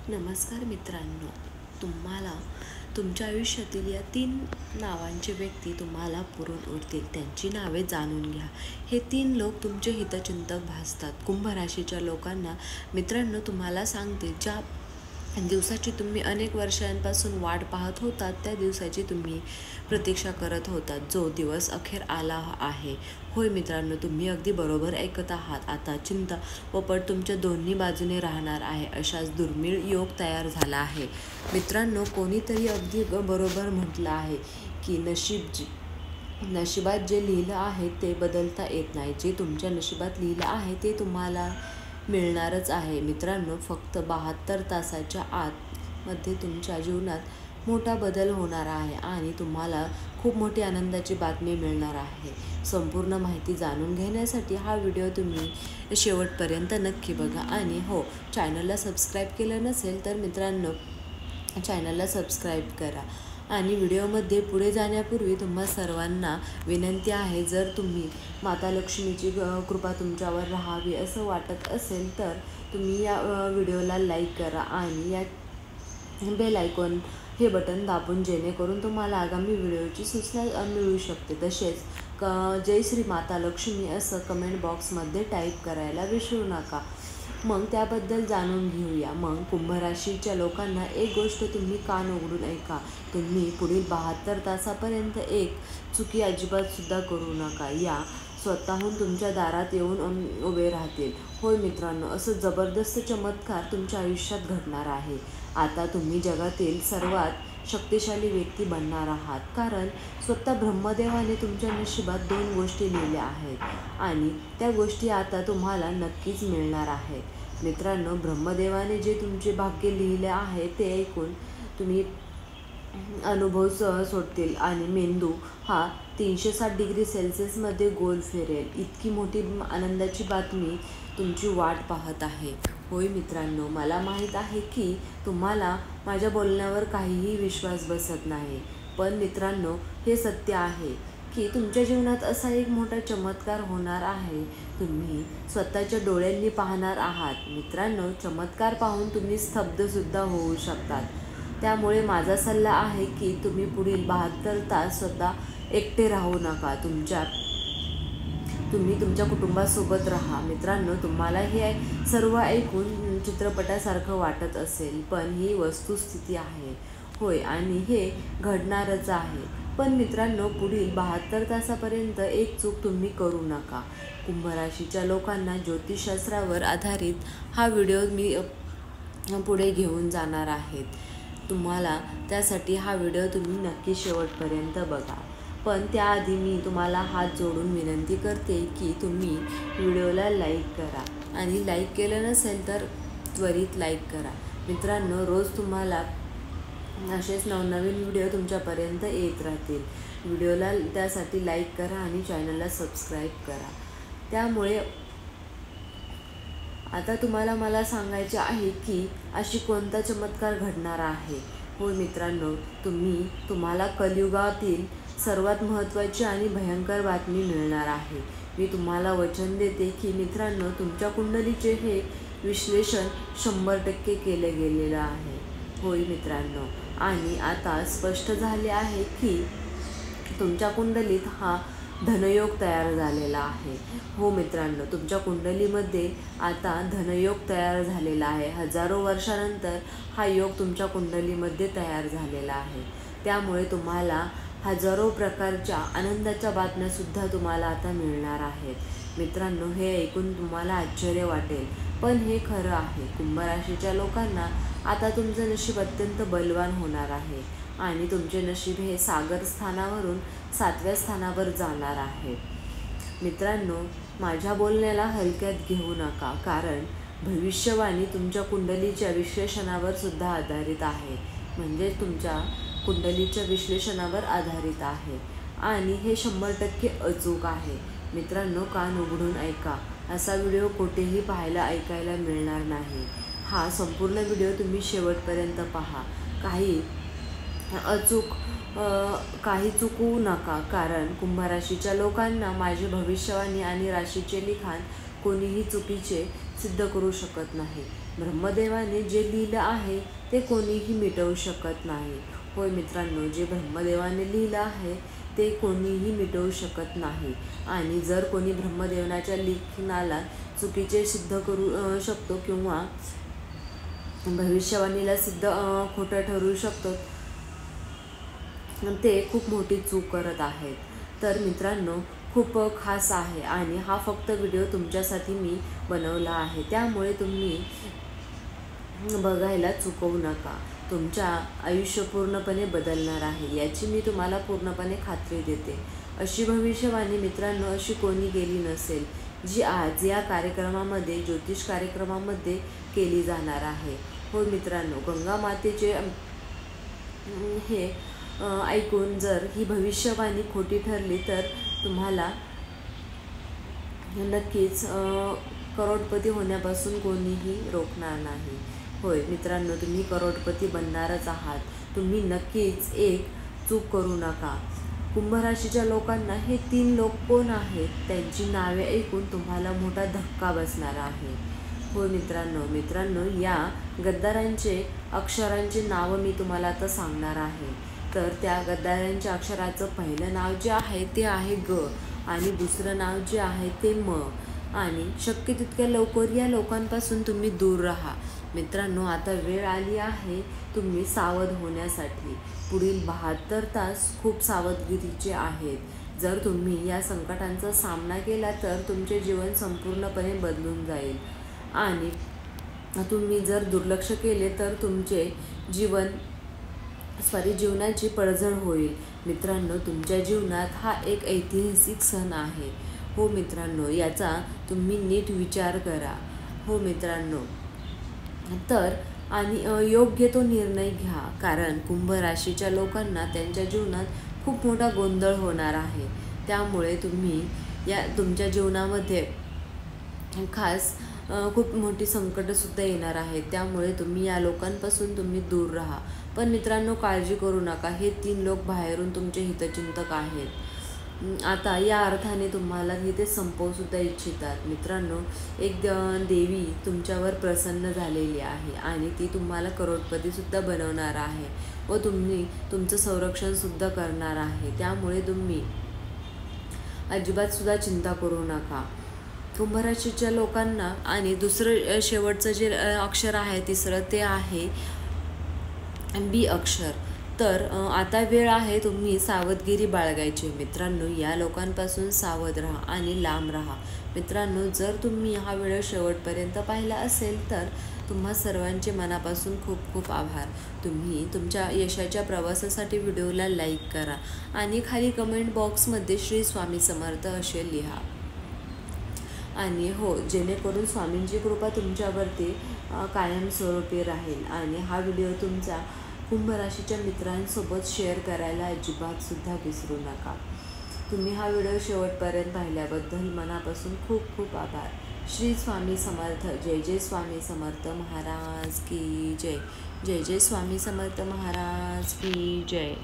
नमस्कार मित्रांनो, तुम्हाला तुमच्या आयुष्यातील या 3 नावांचे व्यक्ती तुम्हाला पुरून उरतील. त्यांची नावे जाणून घ्या. हे 3 लोक तुमचे हितचिंतक भासतात. कुंभ राशीच्या लोकांना मित्रांनो तुम्हाला सांगते, ज्या दिवसाची तुम्ही अनेक वर्षांपासून वाट पाहत होतात, त्या दिवसाची तुम्ही प्रतीक्षा करत होतात. जो दिवस अखेर आला आहे. होय मित्रांनो, तुम्ही अगदी बरोबर ऐकत आहात. आता चिंता व पट तुमच्या दोन्ही बाजूने राहणार आहे. अशाच दुर्मिळ योग तयार झाला आहे. मित्रांनो, कोणीतरी अगदी बरोबर म्हटलं आहे की नशिबात जे लिहिलं आहे ते बदलता येत नाही. जे तुमच्या नशिबात लिहिलं आहे ते तुम्हाला मिळणारच आहे. मित्रांनो, फक्त 72 तासाच्या आतमध्ये तुमच्या जीवनात मोठा बदल होणार आहे आणि तुम्हाला खूप मोठी आनंदाची बातमी मिळणार आहे. संपूर्ण माहिती जाणून घेण्यासाठी हा व्हिडिओ तुम्ही शेवटपर्यंत नक्की बघा. आणि हो, चॅनलला सबस्क्राईब केलं नसेल तर मित्रांनो चॅनलला सबस्क्राईब करा. आणि व्हिडिओमध्ये पुढे जाण्यापूर्वी तुम्हा सर्वांना विनंती आहे, जर तुम्ही माता लक्ष्मीची कृपा तुमच्यावर राहावी असं वाटत असेल तर तुम्ही या व्हिडिओला लाईक करा आणि या बेल आयकॉन हे बटन दाबून, जेणेकरून तुम्हाला आगामी व्हिडिओची सूचना मिळू शकते. तसेच जय श्री माता लक्ष्मी असं कमेंट बॉक्समध्ये टाईप करायला विसरू नका. मग त्याबद्दल जाणून घेऊया. मग कुंभ राशीच्या लोकांना एक गोष्ट तुम्ही कान उघडून ऐका. तुम्ही पुढील 72 तासापर्यंत एक चुकी अजिबातसुद्धा करू नका. या स्वतःहून तुमच्या दारात येऊन उभे राहतील. होय मित्रांनो, असं जबरदस्त चमत्कार तुमच्या आयुष्यात घडणार आहे. आता तुम्ही जगातील सर्वात शक्तिशाली व्यक्ती बनणार आहात, कारण स्वतः ब्रह्मदेवाने तुमच्या नशिबात 2 गोष्टी लिहिल्या आहेत आणि त्या गोष्टी आता तुम्हाला नक्कीच मिळणार आहेत. मित्रांनो, ब्रह्मदेवाने जे तुमचे भाग्य लिहिले आहे ते ऐकून तुम्ही अनुभव सोडतील आणि मेंदू हा 360 डिग्री सेल्सिअसमध्ये गोल फिरेल. इतकी मोठी आनंदाची बातमी तुमची वाट पाहत आहे. होय मित्रांनो, मला माहीत आहे की तुम्हाला माझ्या बोलण्यावर काहीही विश्वास बसत नाही, पण मित्रांनो, हे सत्य आहे की तुमच्या जीवनात असा एक मोठा चमत्कार होणार आहे. तुम्ही स्वतःच्या डोळ्यांनी पाहणार आहात. मित्रांनो, चमत्कार पाहून तुम्ही स्तब्धसुद्धा होऊ शकतात. त्यामुळे माझा सल्ला आहे की तुम्ही पुढील 72 तास स्वतः एकटे राहू नका. तुम्ही तुमच्या कुटुंबासोबत राहा. मित्रांनो, तुम्हाला हे सर्व ऐकून चित्रपटासारखं वाटत असेल, पण ही वस्तुस्थिती आहे. होय, आणि हे घडणारच आहे. पण मित्रांनो, पुढील 72 तासापर्यंत एक चूक तुम्ही करू नका. कुंभ राशीच्या लोकांना ज्योतिषशास्त्रावर आधारित हा व्हिडिओ मी पुढे घेऊन जाणार आहेत. तुम्हाला त्यासाठी हा व्हिडिओ तुम्ही नक्की शेवटपर्यंत बघा. पण त्याआधी मी तुम्हाला हात जोडून विनंती करते की तुम्ही व्हिडिओला लाईक करा आणि लाईक केलं नसेल तर त्वरित लाईक करा. मित्रांनो, रोज तुम्हाला असेच नवनवीन व्हिडिओ तुमच्यापर्यंत येत राहतील. व्हिडिओला त्यासाठी लाईक करा आणि चॅनलला सबस्क्राईब करा. त्यामुळे आता तुम्हाला मला सांगायचे आहे की अशी कोणता चमत्कार घडणार आहे. होय मित्रांनो, तुम्हाला कलियुगातील सर्वात महत्त्वाची आणि भयंकर बातमी मिळणार आहे. मी तुम्हाला वचन देते की मित्रांनो, तुमच्या कुंडलीचे हे विश्लेषण 100% केले गेलेलं आहे. होय मित्रांनो, आणि आता स्पष्ट झाले आहे की तुमच्या कुंडलीत हा धनयोग तयार झालेला आहे. हो मित्रांनो, तुमच्या कुंडलीमध्ये आता धनयोग तयार झालेला आहे. हजारो वर्षानंतर हा योग तुमच्या कुंडलीमध्ये तयार झालेला आहे. त्यामुळे तुम्हाला हजारो प्रकारच्या आनंदाच्या बातम्यासुद्धा तुम्हाला आता मिळणार आहेत. मित्रांनो, हे ऐकून तुम्हाला आश्चर्य वाटेल, पण हे खरं आहे. कुंभ राशीच्या लोकांना आता तुमचं नशीब अत्यंत बलवान होणार आहे आणि तुमचे नशीब हे सागर स्थानावरून 7व्या स्थानावर जाणार आहे. मित्रांनो, माझ्या बोलण्याला हलक्यात घेऊ नका, कारण भविष्यवाणी तुमच्या कुंडलीच्या विश्लेषणावर सुद्धा आधारित आहे. म्हणजे तुमच्या कुंडलीच्या विश्लेषणावर आधारित आहे आणि हे 100% अचूक आहे. मित्रांनो, कान उघडून ऐका. असा व्हिडिओ कुठेही पाहायला ऐकायला मिळणार नाही. हा संपूर्ण व्हिडिओ तुम्ही शेवटपर्यंत पहा. काही चुकवू नका, कारण कुंभ राशीच्या लोकांना माझे भविष्यवाणी आणि राशीचे लिखाण कोणीही चुकीचे सिद्ध करू शकत नाही. ब्रह्मदेवाने जे लिहिलं आहे ते कोणीही मिटवू शकत नाही. होय मित्रांनो, जे ब्रह्मदेवाने लिहिलं आहे ते कोणीही मिटवू शकत नाही. आणि जर कोणी ब्रह्मदेवाच्या लिखाणाला चुकीचे सिद्ध करू शकतो किंवा भविष्यवाणीला सिद्ध खोटं ठरू शकतो, ते खूप मोठी चूक करत आहेत. तर मित्रांनो, खूप खास आहे आणि हा फक्त व्हिडिओ तुमच्यासाठी मी बनवला आहे, त्यामुळे तुम्ही बघायला चुकवू नका. तुमच्या आयुष्य पूर्णपणे बदलणार आहे याची मी तुम्हाला पूर्णपणे खात्री देते. अशी भविष्यवाणी मित्रांनो अशी कोणी केली नसेल जी आज या कार्यक्रमामध्ये, ज्योतिष कार्यक्रमामध्ये केली जाणार आहे. हो मित्रांनो, गंगा मातेचे हे ऐकून जर ही भविष्यवाणी खोटी ठरली तर तुम्हाला नक्कीच करोडपती होण्यापासून कोणीही रोखणार नाही. होय मित्रांनो, तुम्ही करोडपती बनणारच आहात. तुम्ही नक्कीच एक चूक करू नका. कुंभ राशीच्या लोकांना हे 3 लोक कोण आहेत त्यांची नावे ऐकून तुम्हाला मोठा धक्का बसणार आहे. हो मित्रांनो, या गद्दारांचे अक्षरांचे नावं मी तुम्हाला आता सांगणार आहे. तर त्या गद्दारांच्या अक्षराचं पहिलं नाव जे आहे ते आहे ग आणि दुसरं नाव जे आहे ते म. आणि शक्य तितक्या लवकर या लोकांपासून तुम्ही दूर राहा. मित्रांनो, आता वेळ आली आहे तुम्ही सावध होण्यासाठी. पुढील 72 तास खूप सावधगिरीचे आहेत. जर तुम्ही या संकटांचा सामना केला तर तुमचे जीवन संपूर्णपणे बदलून जाईल आणि तुम्ही जर दुर्लक्ष केले तर तुमचे जीवनाची पडझड होईल. मित्रांनो, तुमच्या जीवनात हा एक ऐतिहासिक सण आहे. हो मित्रांनो, याचा तुम्ही नीट विचार करा. हो मित्रांनो, तर आणि योग्य तो निर्णय घ्या, कारण कुंभ राशीच्या लोकांना त्यांच्या जीवनात खूप मोठा गोंधळ होणार आहे. त्यामुळे तुम्ही तुमच्या जीवनामध्ये खास खूप मोठी संकटंसुद्धा येणार आहेत. त्यामुळे तुम्ही या लोकांपासून तुम्ही दूर राहा. पण मित्रांनो, काळजी करू नका, हे 3 लोक बाहेरून तुमचे हितचिंतक आहेत. आता या अर्थाने तुम्हाला ते संपवूसुद्धा इच्छितात. मित्रांनो, एक देवी तुमच्यावर प्रसन्न झालेली आहे आणि ती तुम्हाला करोडपतीसुद्धा बनवणार आहे व तुमचं संरक्षणसुद्धा करणार आहे. त्यामुळे तुम्ही अजिबातसुद्धा चिंता करू नका. कुंभ राशीच्या लोकांना आणि दुसरं शेवटचं जे अक्षर आहे तिसरं ते आहे बी अक्षर. तर आता वेळ आहे तुम्ही सावधगिरी बाळगायची. मित्रांनो, या लोकांपासून सावध राहा आणि लांब राहा. मित्रांनो, जर तुम्ही हा व्हिडिओ शेवटपर्यंत पाहिला असेल तर तुम्हा सर्वांचे मनापासून खूप खूप आभार. तुम्ही तुमच्या यशाच्या प्रवासासाठी व्हिडिओला लाईक करा आणि खाली कमेंट बॉक्समध्ये श्री स्वामी समर्थ असे लिहा. आणि हो, जेणेकरून स्वामींची कृपा तुमच्यावरती कायमस्वरूपी राहील. आणि हा व्हिडिओ तुमचा कुंभ राशीच्या मित्रांसोबत शेअर करायला अजिबातसुद्धा विसरू नका. तुम्ही हा व्हिडिओ शेवटपर्यंत पाहिल्याबद्दल मनापासून खूप खूप आभार. श्री स्वामी समर्थ. जय जय स्वामी समर्थ महाराज की जय. जय जय स्वामी समर्थ महाराज की जय.